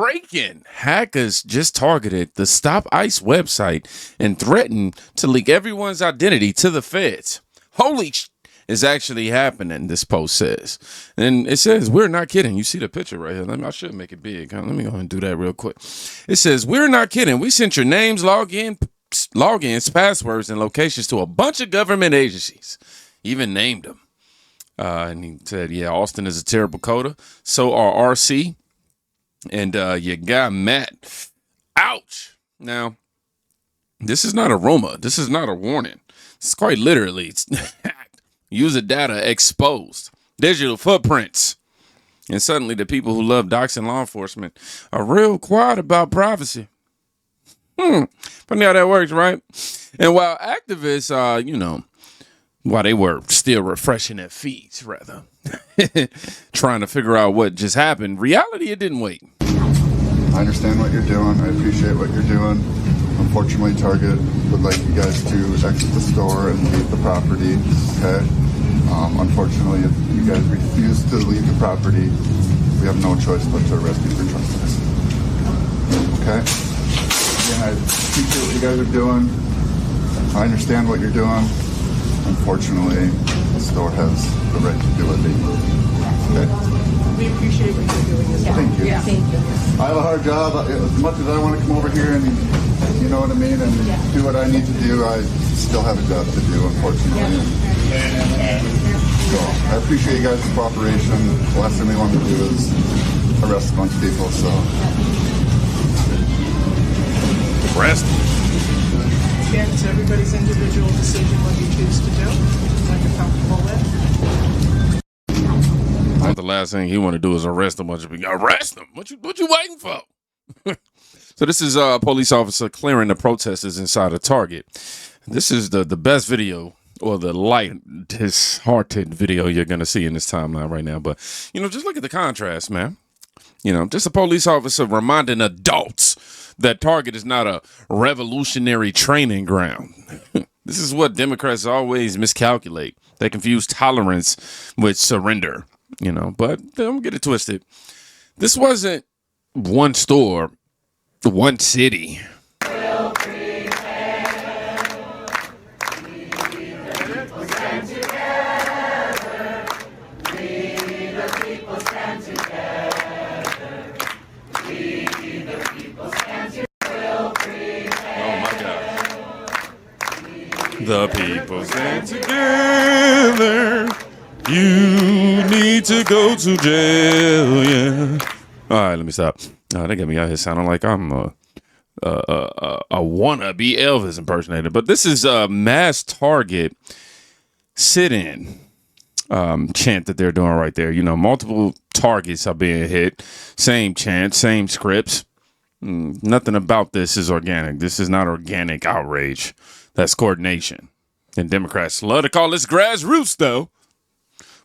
Break-in. Hackers just targeted the Stop ICE website and threatened to leak everyone's identity to the feds. Holy sh! Is actually happening, this post says. And it says, we're not kidding. You see the picture right here. I should make it big. Let me go ahead and do that real quick. It says, we're not kidding. We sent your names, logins, passwords, and locations to a bunch of government agencies. Even named them. And he said, yeah, Austin is a terrible coder. So are RC. And your guy, Matt. Ouch. Now, this is not a rumor. This is not a warning. It's quite literally. It's user data exposed. Digital footprints. And suddenly the people who love doxing law enforcement are real quiet about privacy. Funny how that works, right? And while activists, while they were still refreshing their feeds, rather, trying to figure out what just happened, reality, it didn't wait. I understand what you're doing. I appreciate what you're doing. Unfortunately, Target would like you guys to exit the store and leave the property, okay? Unfortunately, if you guys refuse to leave the property, we have no choice but to arrest you for trespass. Okay? Again, I appreciate what you guys are doing. I understand what you're doing. Unfortunately, the store has the right to do it legally. Okay? We appreciate what you're doing as well. Thank you. Yeah. Thank you. I have a hard job. As much as I want to come over here and, you know what I mean, and do what I need to do, I still have a job to do, unfortunately. So I appreciate you guys' cooperation. The last thing we want to do is arrest a bunch of people, so. Arrest? Again, it's everybody's individual decision what you choose to do. What you're comfortable with. The last thing he want to do is arrest a bunch of people. Arrest them? What you waiting for? So this is a police officer clearing the protesters inside a Target. This is the best video, or the light-hearted video you're going to see in this timeline right now. But, just look at the contrast, man. Just a police officer reminding adults that Target is not a revolutionary training ground. This is what Democrats always miscalculate. They confuse tolerance with surrender. But don't get it twisted. This wasn't one store, one city. The people stand together. You need to go to jail, yeah. All right, let me stop. They got me out here sounding like I'm a wannabe Elvis impersonator. But this is a mass Target sit-in chant that they're doing right there. Multiple targets are being hit. Same chant, same scripts. Nothing about this is organic. This is not organic outrage. That's coordination. And Democrats love to call this grassroots, though.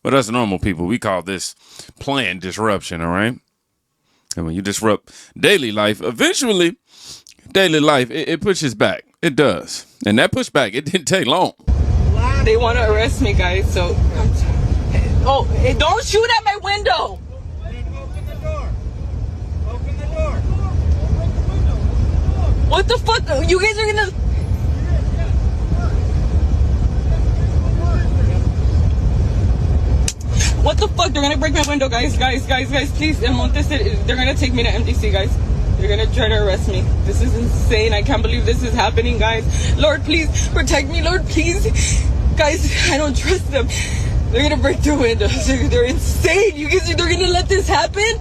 But us normal people, we call this planned disruption, all right? And when you disrupt daily life, eventually, daily life, it pushes back. It does. And that pushback, it didn't take long. They want to arrest me, guys, so... Oh, hey, don't shoot at my window! Open the door! Open the door! What the fuck? You guys are gonna... What the fuck? They're gonna break my window, guys, please. They're gonna take me to MDC, guys. They're gonna try to arrest me. This is insane. I can't believe this is happening, guys. Lord, please protect me. Lord, please. Guys, I don't trust them. They're gonna break through windows. They're insane. You guys, they're gonna let this happen?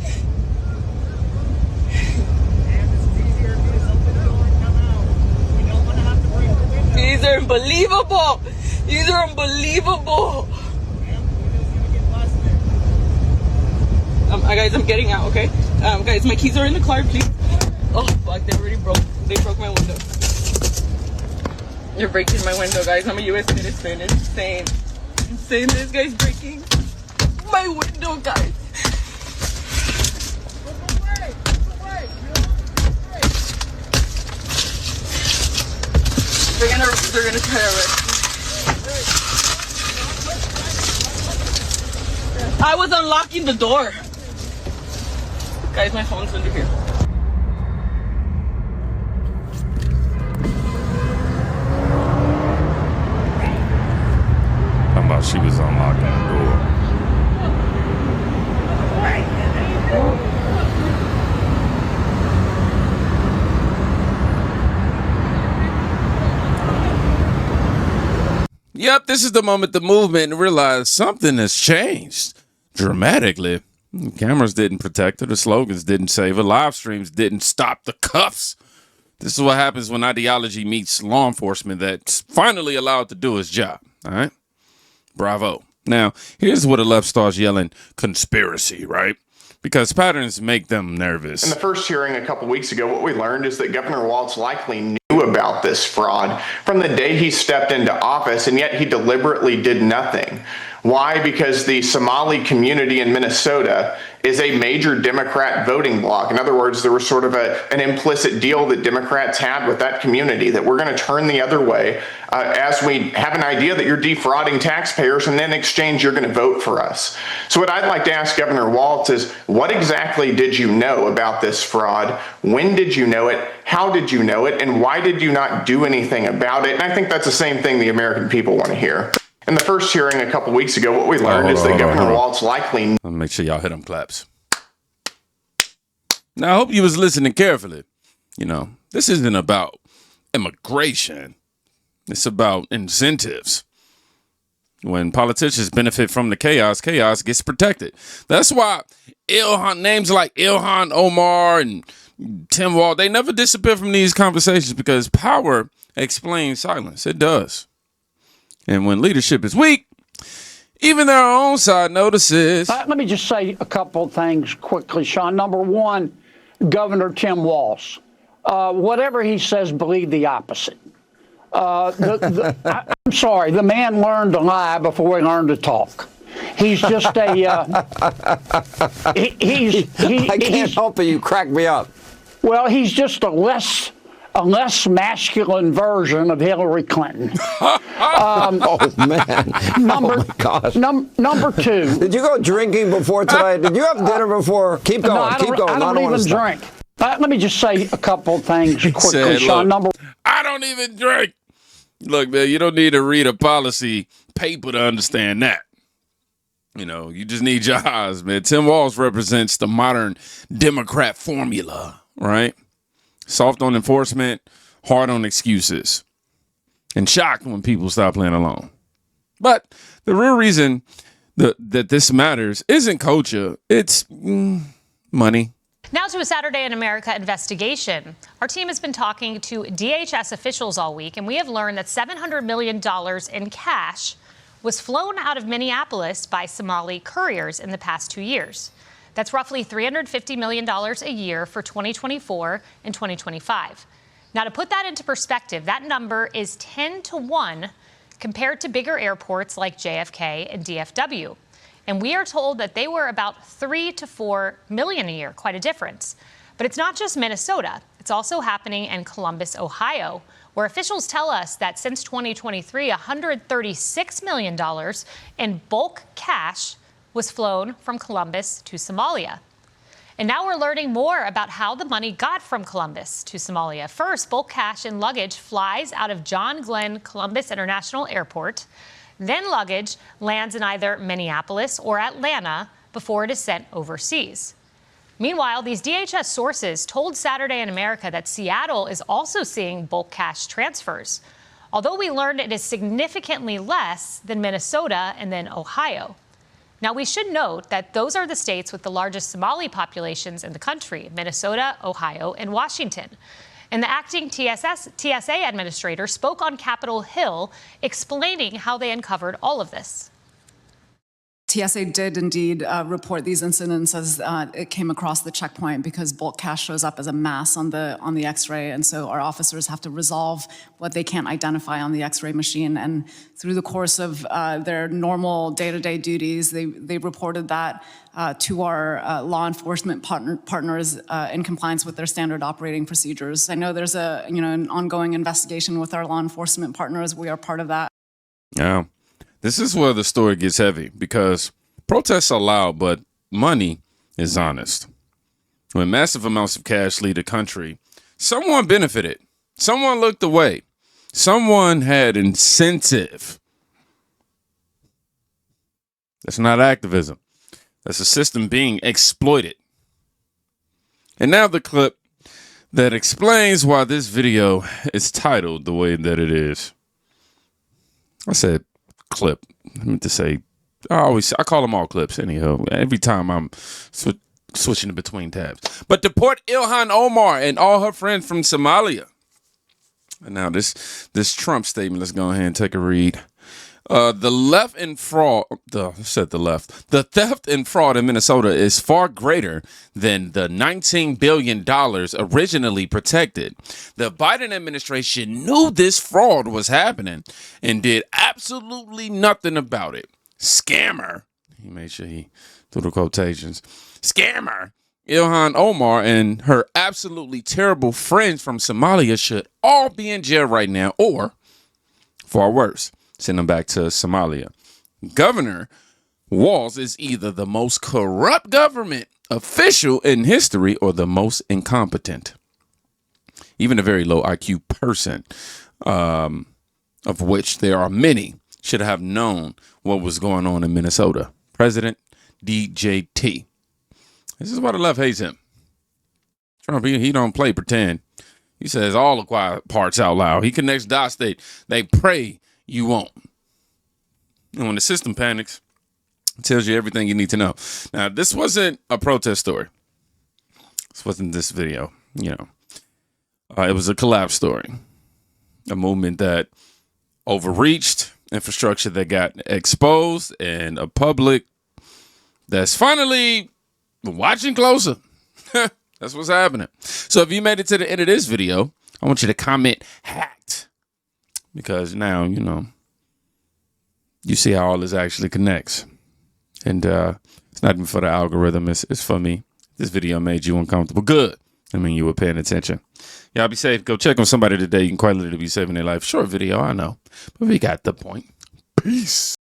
These are unbelievable. These are unbelievable. Guys, I'm getting out, okay? Guys, my keys are in the car, please. Oh, fuck, they already broke. They broke my window. They're breaking my window, guys. I'm a U.S. citizen. It's insane. Insane. This guy's breaking my window, guys. They're gonna try to arrest me. I was unlocking the door. Guys, my phone's under here. she was unlocking the door. Yep, this is the moment the movement realized something has changed dramatically. Cameras didn't protect her. The slogans didn't save her. Live streams didn't stop the cuffs. This is what happens when ideology meets law enforcement that's finally allowed to do its job. All right? Bravo. Now, here's where the left starts yelling conspiracy, right? Because patterns make them nervous. In the first hearing a couple weeks ago, what we learned is that Governor Walz likely knew about this fraud from the day he stepped into office, and yet he deliberately did nothing. Why? Because the Somali community in Minnesota is a major Democrat voting bloc. In other words, there was sort of an implicit deal that Democrats had with that community that we're going to turn the other way as we have an idea that you're defrauding taxpayers, and then in exchange you're going to vote for us. So what I'd like to ask Governor Walz is, what exactly did you know about this fraud? When did you know it? How did you know it? And why did you not do anything about it? And I think that's the same thing the American people want to hear. In the first hearing a couple weeks ago, what we learned is that Governor Walz likely... Let me make sure y'all hit them claps. Now, I hope you was listening carefully. You know, this isn't about immigration. It's about incentives. When politicians benefit from the chaos, chaos gets protected. That's why Ilhan, names like Ilhan, Omar, and Tim Wall, they never disappear from these conversations because power explains silence. It does. And when leadership is weak, even their own side notices. Let me just say a couple of things quickly, Sean. Number one, Governor Tim Walz. Whatever he says, believe the opposite. I'm sorry, the man learned to lie before he learned to talk. He's just a... I can't help it. You crack me up. Well, he's just a less masculine version of Hillary Clinton. Oh, man. Number, oh, my gosh. Number two. Did you go drinking before tonight? Did you have dinner before? Keep going. No, Keep going. I don't even drink. Let me just say a couple of things quickly, Sean. I don't even drink. Look, man, you don't need to read a policy paper to understand that. You know, you just need your eyes, man. Tim Walz represents the modern Democrat formula, right? Soft on enforcement, hard on excuses, and shocked when people stop playing along. But the real reason that this matters isn't culture, it's money. Now to a Saturday in America investigation. Our team has been talking to DHS officials all week, and we have learned that $700 million in cash was flown out of Minneapolis by Somali couriers in the past 2 years. That's roughly $350 million a year for 2024 and 2025. Now, to put that into perspective, that number is 10 to 1 compared to bigger airports like JFK and DFW. And we are told that they were about 3 to 4 million a year, quite a difference. But it's not just Minnesota. It's also happening in Columbus, Ohio, where officials tell us that since 2023, $136 million in bulk cash was flown from Columbus to Somalia. And now we're learning more about how the money got from Columbus to Somalia. First, bulk cash and luggage flies out of John Glenn Columbus International Airport. Then luggage lands in either Minneapolis or Atlanta before it is sent overseas. Meanwhile, these DHS sources told Saturday in America that Seattle is also seeing bulk cash transfers, although we learned it is significantly less than Minnesota and then Ohio. Now, we should note that those are the states with the largest Somali populations in the country: Minnesota, Ohio, and Washington. And the acting TSA administrator spoke on Capitol Hill explaining how they uncovered all of this. TSA did indeed report these incidents as it came across the checkpoint because bulk cash shows up as a mass on the X-ray, and so our officers have to resolve what they can't identify on the X-ray machine. And through the course of their normal day-to-day duties, they reported that to our law enforcement partners in compliance with their standard operating procedures. I know there's an ongoing investigation with our law enforcement partners. We are part of that. Yeah. This is where the story gets heavy because protests are loud, but money is honest. When massive amounts of cash leave the country, someone benefited. Someone looked away. Someone had incentive. That's not activism. That's a system being exploited. And now the clip that explains why this video is titled the way that it is. I said clip. I meant to say, I call them all clips anyhow. Every time I'm switching between tabs. But deport Ilhan Omar and all her friends from Somalia. And now this Trump statement, let's go ahead and take a read. The theft and fraud in Minnesota is far greater than the $19 billion originally protected. The Biden administration knew this fraud was happening and did absolutely nothing about it. Scammer. He made sure he threw the quotations. Scammer. Ilhan Omar and her absolutely terrible friends from Somalia should all be in jail right now, or far worse, send them back to Somalia. Governor Walz is either the most corrupt government official in history or the most incompetent. Even a very low IQ person, of which there are many, should have known what was going on in Minnesota. President DJT. This is why the left hates him. Trump, he don't play pretend. He says all the quiet parts out loud. He connects dots they pray you won't. And when the system panics, it tells you everything you need to know. Now, this wasn't a protest story. This wasn't this video, It was a collapse story. A movement that overreached, infrastructure that got exposed, and a public that's finally watching closer. That's what's happening. So if you made it to the end of this video, I want you to comment hacked. Because now, you see how all this actually connects. And it's not even for the algorithm. It's for me. This video made you uncomfortable. Good. I mean, you were paying attention. Y'all be safe. Go check on somebody today. You can quite literally be saving their life. Short video, I know. But we got the point. Peace.